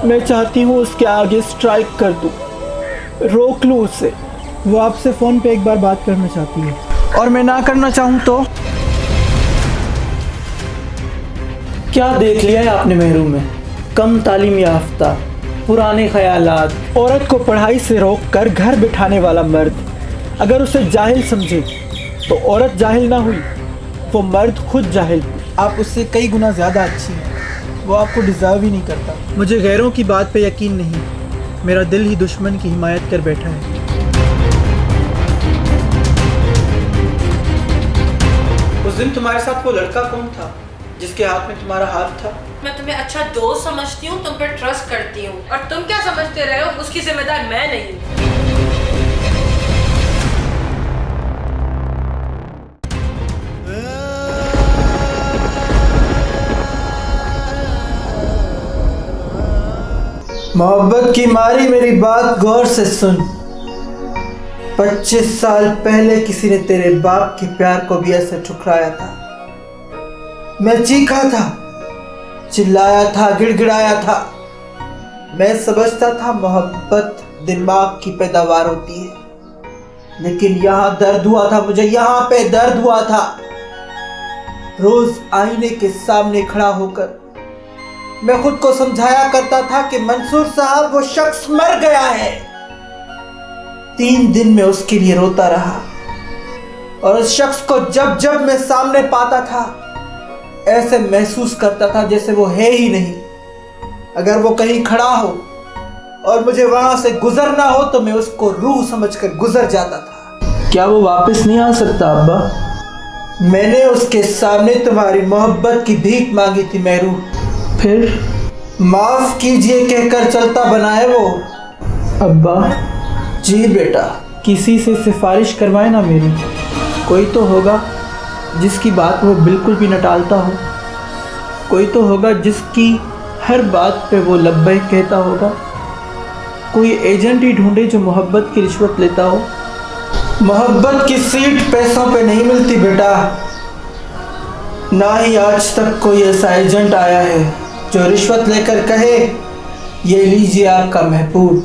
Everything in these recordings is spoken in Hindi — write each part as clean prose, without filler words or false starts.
मैं चाहती हूँ उसके आगे स्ट्राइक कर दूँ, रोक लूँ उसे। वो आपसे फ़ोन पे एक बार बात करना चाहती है। और मैं ना करना चाहूँ तो? क्या देख लिया है आपने मेहरू में? कम तालीम याफ्ता, पुराने ख्यालात, औरत को पढ़ाई से रोक कर घर बिठाने वाला मर्द। अगर उसे जाहिल समझे तो औरत जाहिल ना हुई, वो मर्द खुद जाहिल। आप उससे कई गुना ज़्यादा अच्छी हैं। वो आपको डिज़र्व ही नहीं करता। मुझे गैरों की बात पे यकीन नहीं, मेरा दिल ही दुश्मन की हिमायत कर बैठा है। उस दिन तुम्हारे साथ वो लड़का कौन था जिसके हाथ में तुम्हारा हाथ था? मैं तुम्हें अच्छा दोस्त समझती हूँ, तुम पर ट्रस्ट करती हूँ, और तुम क्या समझते रहे हो उसकी जिम्मेदार मैं नहीं हूँ। मोहब्बत की मारी मेरी बात गौर से सुन। 25 साल पहले किसी ने तेरे बाप के प्यार को भी ऐसे ठुकराया था। मैं चीखा था, चिल्लाया था, गिड़गिड़ाया था। मैं समझता था मोहब्बत दिमाग की पैदावार होती है, लेकिन यहाँ दर्द हुआ था मुझे, यहाँ पे दर्द हुआ था। रोज आईने के सामने खड़ा होकर मैं खुद को समझाया करता था कि मंसूर साहब वो शख्स मर गया है। 3 दिन में उसके लिए रोता रहा, और उस शख्स को जब जब मैं सामने पाता था ऐसे महसूस करता था जैसे वो है ही नहीं। अगर वो कहीं खड़ा हो और मुझे वहां से गुजरना हो तो मैं उसको रूह समझकर गुजर जाता था। क्या वो वापस नहीं आ सकता अब्बा? मैंने उसके सामने तुम्हारी मोहब्बत की भीख मांगी थी मेहरू, फिर माफ कीजिए कहकर चलता बना है वो। अब्बा जी बेटा, किसी से सिफारिश करवाए ना मेरी। कोई तो होगा जिसकी बात वो बिल्कुल भी न टालता हो, कोई तो होगा जिसकी हर बात पे वो लब्बैक कहता होगा। कोई एजेंट ही ढूंढे जो मोहब्बत की रिश्वत लेता हो। मोहब्बत की सीट पैसों पे नहीं मिलती बेटा, ना ही आज तक कोई ऐसा एजेंट आया है जो रिश्वत लेकर कहे ये लीजिए आपका महबूब,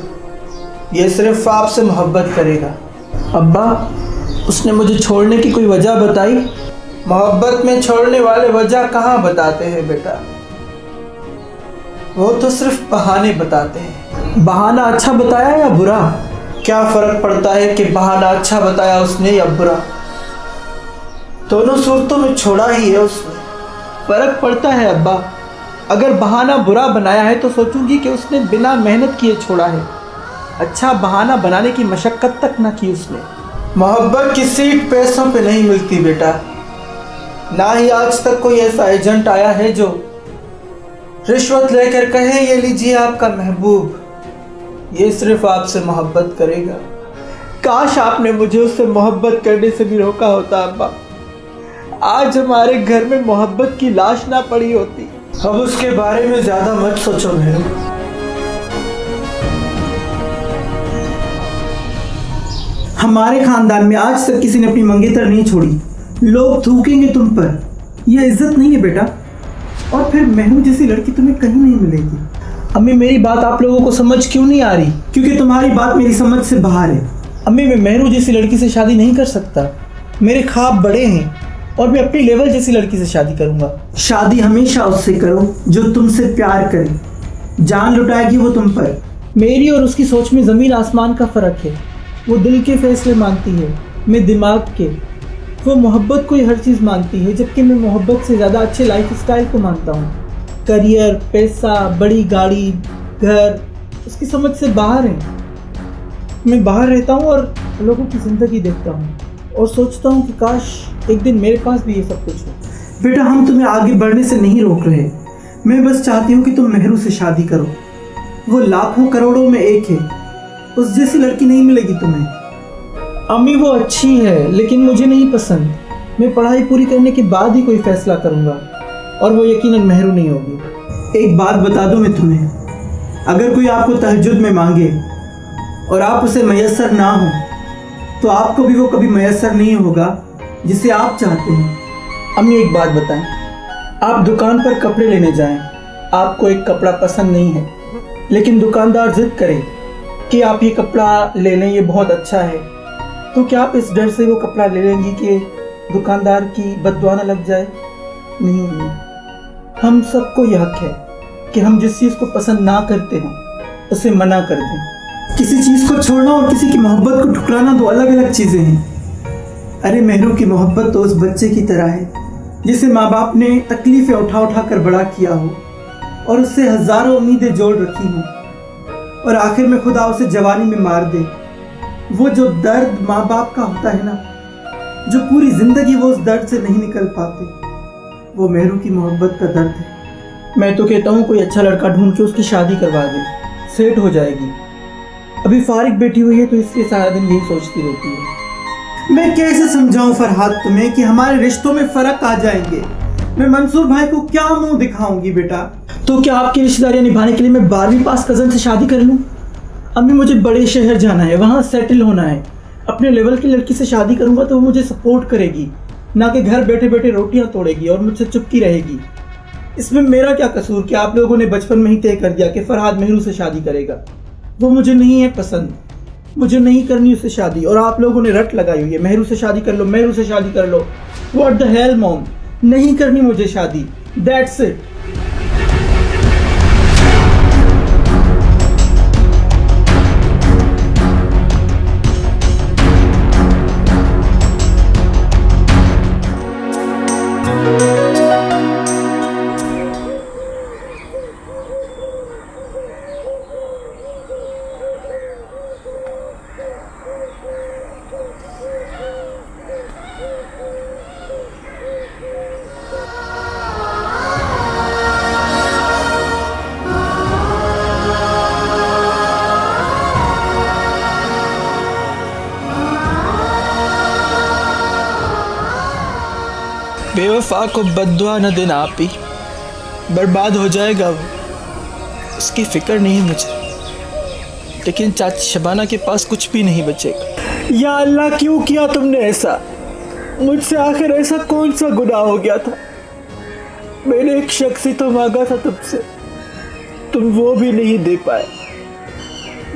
ये सिर्फ आपसे मोहब्बत करेगा। अब्बा, उसने मुझे छोड़ने की कोई वजह बताई? मोहब्बत में छोड़ने वाले वजह कहाँ बताते हैं बेटा, वो तो सिर्फ बहाने बताते हैं। बहाना अच्छा बताया या बुरा? क्या फर्क पड़ता है कि बहाना अच्छा बताया उसने या बुरा? दोनों सूरतों में छोड़ा ही है उसने। फर्क पड़ता है अब्बा। अगर बहाना बुरा बनाया है तो सोचूंगी कि उसने बिना मेहनत किए छोड़ा है, अच्छा बहाना बनाने की मशक्कत तक ना की उसने। मोहब्बत की सीट पैसों पे नहीं मिलती बेटा, ना ही आज तक कोई ऐसा एजेंट आया है जो रिश्वत लेकर कहे ये लीजिए आपका महबूब, ये सिर्फ आपसे मोहब्बत करेगा। काश आपने मुझे उससे मोहब्बत करने से भी रोका होता अब्बा, आज हमारे घर में मोहब्बत की लाश ना पड़ी होती। अब उसके बारे में ज्यादा मत सोचो मेहरू। हमारे खानदान में आज तक किसी ने अपनी मंगेतर नहीं छोड़ी। लोग थूकेंगे तुम पर, यह इज्जत नहीं है बेटा। और फिर मेहरू जैसी लड़की तुम्हें कहीं नहीं मिलेगी। अम्मी, मेरी बात आप लोगों को समझ क्यों नहीं आ रही? क्योंकि तुम्हारी बात मेरी समझ से बाहर है। अम्मी, मैं मेहरू जैसी लड़की से शादी नहीं कर सकता। मेरे ख्वाब बड़े हैं और मैं अपनी लेवल जैसी लड़की से शादी करूंगा। शादी हमेशा उससे करो जो तुमसे प्यार करे, जान लुटाएगी वो तुम पर। मेरी और उसकी सोच में ज़मीन आसमान का फ़र्क है। वो दिल के फैसले मानती है, मैं दिमाग के। वो मोहब्बत को ही हर चीज़ मानती है, जबकि मैं मोहब्बत से ज़्यादा अच्छे लाइफ स्टाइल को मानता हूँ। करियर, पैसा, बड़ी गाड़ी, घर उसकी समझ से बाहर है। मैं बाहर रहता हूँ और लोगों की ज़िंदगी देखता हूँ और सोचता हूँ कि काश एक दिन मेरे पास भी ये सब कुछ हो। बेटा, हम तुम्हें आगे बढ़ने से नहीं रोक रहे। मैं बस चाहती हूँ कि तुम मेहरू से शादी करो। वो लाखों करोड़ों में एक है, उस जैसी लड़की नहीं मिलेगी तुम्हें। अम्मी, वो अच्छी है लेकिन मुझे नहीं पसंद। मैं पढ़ाई पूरी करने के बाद ही कोई फैसला करूँगा, और वो यकीनन मेहरू नहीं होगी। एक बात बता दूँ मैं तुम्हें, अगर कोई आपको तहज्जुद में मांगे और आप उसे मैसर ना हो तो आपको भी वो कभी मैसर नहीं होगा जिसे आप चाहते हैं। अम्मी, एक बात बताएं, आप दुकान पर कपड़े लेने जाएं, आपको एक कपड़ा पसंद नहीं है, लेकिन दुकानदार जिद करे कि आप ये कपड़ा ले लें, ये बहुत अच्छा है, तो क्या आप इस डर से वो कपड़ा ले लेंगी कि दुकानदार की बददुआ न लग जाए? नहीं, हम सबको यह हक है कि हम जिस चीज़ को पसंद ना करते हों उसे मना कर दें। किसी चीज़ को छोड़ना और किसी की मोहब्बत को ठुकराना दो अलग अलग चीज़ें हैं। अरे मेहरू की मोहब्बत तो उस बच्चे की तरह है जिसे माँ बाप ने तकलीफ़ें उठा उठा कर बड़ा किया हो और उससे हज़ारों उम्मीदें जोड़ रखी हों और आखिर में खुदा उसे जवानी में मार दे। वो जो दर्द माँ बाप का होता है ना, जो पूरी ज़िंदगी वो उस दर्द से नहीं निकल पाते, वो मेहरू की मोहब्बत का दर्द है। मैं तो कहता हूँ कोई अच्छा लड़का ढूंढ के उसकी शादी करवा दे, सेट हो जाएगी। अभी फारिग बैठी हुई है तो इसलिए सारा दिन यही सोचती रहती है। मैं कैसे समझाऊं फरहाद तुम्हें कि हमारे रिश्तों में फ़र्क आ जाएंगे? मैं मंसूर भाई को क्या मुंह दिखाऊंगी बेटा? तो क्या आपकी रिश्तेदारियां निभाने के लिए मैं 12वीं पास कज़न से शादी कर लूं? अम्मी मुझे बड़े शहर जाना है, वहाँ सेटल होना है। अपने लेवल की लड़की से शादी करूँगा तो वो मुझे सपोर्ट करेगी, ना कि घर बैठे बैठे रोटियाँ तोड़ेगी और मुझसे चुपकी रहेगी। इसमें मेरा क्या कसूर कि आप लोगों ने बचपन में ही तय कर दिया कि फरहाद मेहरू से शादी करेगा? वो मुझे नहीं है पसंद, मुझे नहीं करनी उससे शादी। और आप लोगों ने रट लगाई हुई है, मेहरू से शादी कर लो, मेहरू से शादी कर लो। व्हाट द हेल मॉम, नहीं करनी मुझे शादी, दैट्स इट। बेवफा को बद्दुआ न देना आप ही, बर्बाद हो जाएगा वो, उसकी फिक्र नहीं है मुझे। लेकिन चाची शबाना के पास कुछ भी नहीं बचेगा। या अल्लाह, क्यों किया तुमने ऐसा? मुझसे आखिर ऐसा कौन सा गुनाह हो गया था? मैंने एक शख्स ही तो मांगा था तुमसे, तुम वो भी नहीं दे पाए।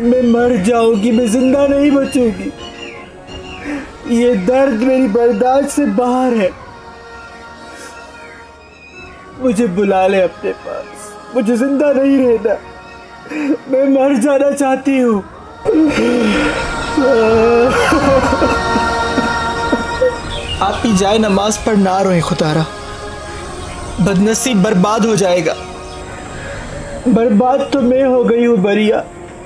मैं मर जाऊंगी, मैं जिंदा नहीं बचूंगी। ये दर्द मेरी बर्दाश्त से बाहर है। मुझे बुला ले अपने पास, मुझे जिंदा नहीं रहना, मैं मर जाना चाहती हूँ। आप ही जाए नमाज पर ना रोए खुदारा, बदनसीब बर्बाद हो जाएगा। बर्बाद तो मैं हो गई हूँ बरिया,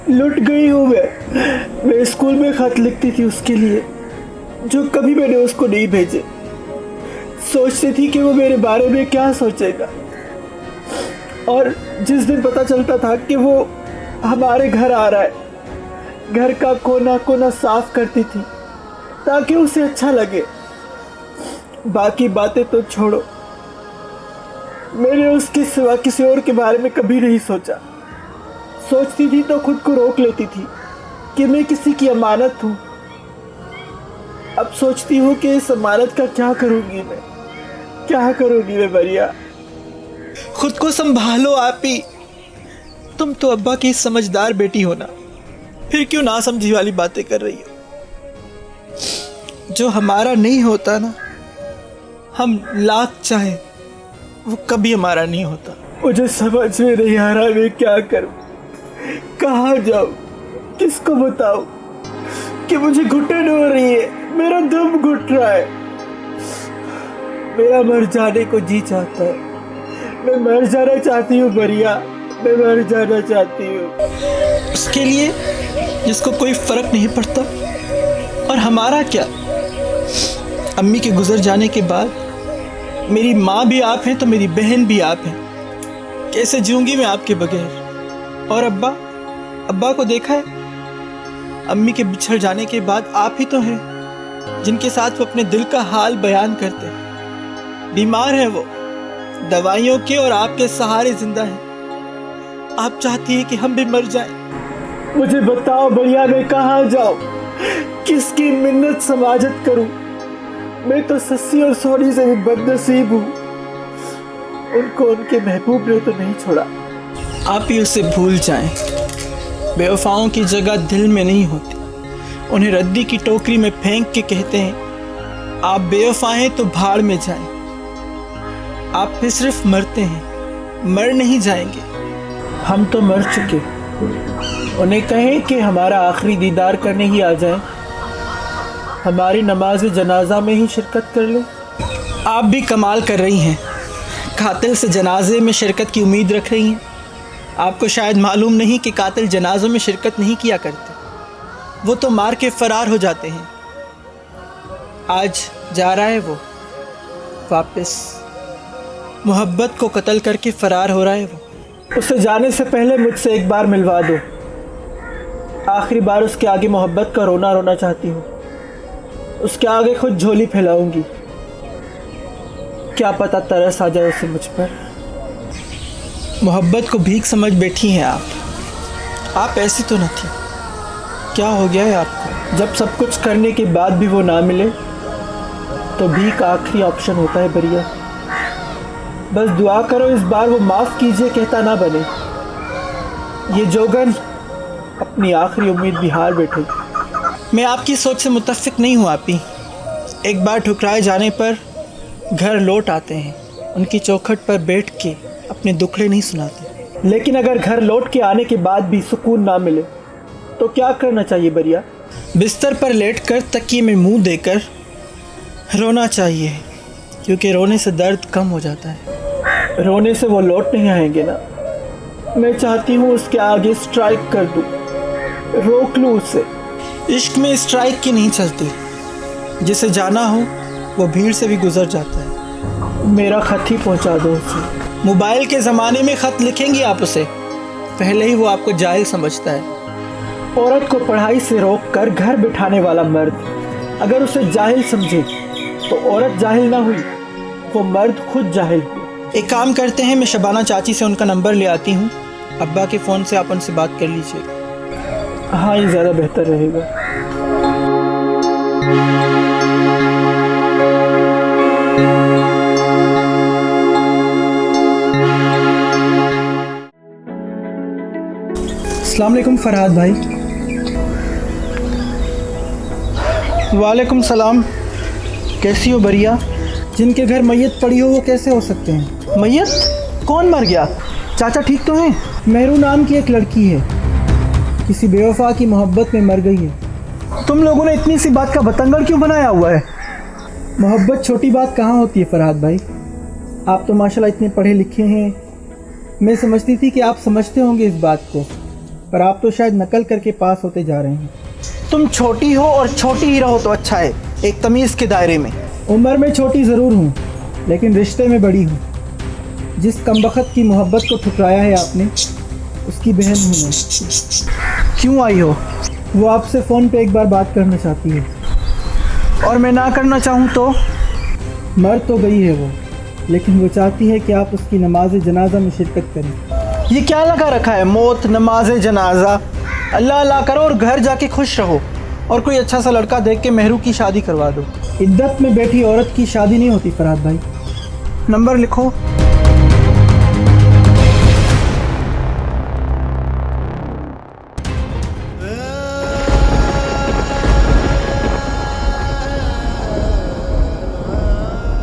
लुट गई हूँ मैं स्कूल में खत लिखती थी उसके लिए, जो कभी मैंने उसको नहीं भेजे। सोचती थी कि वो मेरे बारे में क्या सोचेगा। और जिस दिन पता चलता था कि वो हमारे घर आ रहा है, घर का कोना कोना साफ करती थी ताकि उसे अच्छा लगे। बाकी बातें तो छोड़ो, मैंने उसके सिवा किसी और के बारे में कभी नहीं सोचा। सोचती थी तो खुद को रोक लेती थी कि मैं किसी की अमानत हूँ। अब सोचती हूँ कि इस अमानत का क्या करूँगी मैं, क्या करूँगी मैं बरिया? खुद को संभालो आप ही, तुम तो अब्बा की समझदार बेटी हो ना, फिर क्यों ना समझी वाली बातें कर रही हो? जो हमारा नहीं होता ना, हम लाख चाहे वो कभी हमारा नहीं होता। मुझे समझ में नहीं आ रहा मैं क्या करूं, कहाँ जाऊं, किसको बताऊं कि मुझे घुटन हो रही है, मेरा दम घुट रहा है। मेरा मर जाने को जी चाहता है, मैं मर जाना चाहती हूँ बरिया, मैं मर जाना चाहती हूँ। उसके लिए जिसको कोई फर्क नहीं पड़ता, और हमारा क्या? अम्मी के गुजर जाने के बाद मेरी माँ भी आप हैं तो मेरी बहन भी आप हैं। कैसे जीऊंगी मैं आपके बगैर? और अब्बा को देखा है? अम्मी के बिछड़ जाने के बाद आप ही तो हैं जिनके साथ वो अपने दिल का हाल बयान करते हैं। बीमार है वो, दवाइयों के और आपके सहारे जिंदा है। आप चाहती हैं कि हम भी मर जाएं। मुझे बताओ भैया, मैं कहाँ जाऊं, किसकी मिन्नत समाजत करूं? मैं तो सस्सी और सोनी से भी बदनसीब हूँ। उनको उनके महबूब ने तो नहीं छोड़ा। आप ही उसे भूल जाएं। बेवफाओं की जगह दिल में नहीं होती। उन्हें रद्दी की टोकरी में फेंक के कहते हैं आप बेवफा हैं तो भाड़ में जाएं। आप फिर सिर्फ मरते हैं, मर नहीं जाएंगे। हम तो मर चुके। उन्हें कहें कि हमारा आखिरी दीदार करने ही आ जाएं, हमारी नमाज जनाजा में ही शिरकत कर ले। आप भी कमाल कर रही हैं, कातिल से जनाजे में शिरकत की उम्मीद रख रही हैं। आपको शायद मालूम नहीं कि कातिल जनाजों में शिरकत नहीं किया करते, वो तो मार के फ़रार हो जाते हैं। आज जा रहा है वो वापस, मोहब्बत को कत्ल करके फ़रार हो रहा है वो। उसे जाने से पहले मुझसे एक बार मिलवा दो। आखिरी बार उसके आगे मोहब्बत का रोना रोना चाहती हूँ। उसके आगे खुद झोली फैलाऊंगी। क्या पता तरस आ जाए उसे मुझ पर। मोहब्बत को भीख समझ बैठी हैं आप ऐसी तो न थी। क्या हो गया है आपको? जब सब कुछ करने के बाद भी वो ना मिले तो भीख आखिरी ऑप्शन होता है बरिया। बस दुआ करो इस बार वो माफ़ कीजिए कहता ना बने। ये जोगन अपनी आखिरी उम्मीद भी हार बैठे। मैं आपकी सोच से मुत्तफिक नहीं हूँ आपी। एक बार ठुकराए जाने पर घर लौट आते हैं, उनकी चौखट पर बैठ के अपने दुखड़े नहीं सुनाते। लेकिन अगर घर लौट के आने के बाद भी सुकून ना मिले तो क्या करना चाहिए बरिया? बिस्तर पर लेटकर तकिए में मुंह देकर रोना चाहिए, क्योंकि रोने से दर्द कम हो जाता है। रोने से वो लौट नहीं आएंगे ना। मैं चाहती हूँ उसके आगे स्ट्राइक कर दूँ, रोक लूँ उसे। इश्क में स्ट्राइक की नहीं चलती, जिसे जाना हो वो भीड़ से भी गुजर जाता है। मेरा खत ही पहुँचा दो उसे। मोबाइल के ज़माने में ख़त लिखेंगी आप उसे, पहले ही वो आपको जाहिल समझता है। औरत को पढ़ाई से रोक कर घर बिठाने वाला मर्द अगर उसे जाहिल समझे तो औरत जाहिल ना हुई, वो मर्द खुद जाहिल हुआ। एक काम करते हैं, मैं शबाना चाची से उनका नंबर ले आती हूँ। अब्बा के फ़ोन से आप उनसे बात कर लीजिएगा। हाँ, ये ज़्यादा बेहतर रहेगा। अस्सलाम वालेकुम फ़रहाद भाई। वालेकुम सलाम। कैसी हो बरिया? जिनके घर मैयत पड़ी हो वो कैसे हो सकते हैं? मैयत? कौन मर गया? चाचा ठीक तो हैं? मेहरू नाम की एक लड़की है, किसी बेवफा की मोहब्बत में मर गई है। तुम लोगों ने इतनी सी बात का बतंगड़ क्यों बनाया हुआ है? मोहब्बत छोटी बात कहाँ होती है फ़रहाद भाई। आप तो माशाल्लाह इतने पढ़े लिखे हैं। मैं समझती थी कि आप समझते होंगे इस बात को, पर आप तो शायद नकल करके पास होते जा रहे हैं। तुम छोटी हो और छोटी ही रहो तो अच्छा है, एक तमीज़ के दायरे में। उम्र में छोटी ज़रूर हूँ, लेकिन रिश्ते में बड़ी हूँ। जिस कमबख्त की मोहब्बत को ठुकराया है आपने, उसकी बहन हूँ मैं। क्यों आई हो? वो आपसे फ़ोन पे एक बार बात करना चाहती है। और मैं ना करना चाहूँ तो? मर तो गई है वो, लेकिन वो चाहती है कि आप उसकी नमाज जनाजा में शिरकत करें। ये क्या लगा रखा है, मौत नमाज जनाजा? अल्लाह अल्लाह करो और घर जाके खुश रहो, और कोई अच्छा सा लड़का देख के मेहरू की शादी करवा दो। इद्दत में बैठी औरत की शादी नहीं होती फ़रहाद भाई। नंबर लिखो।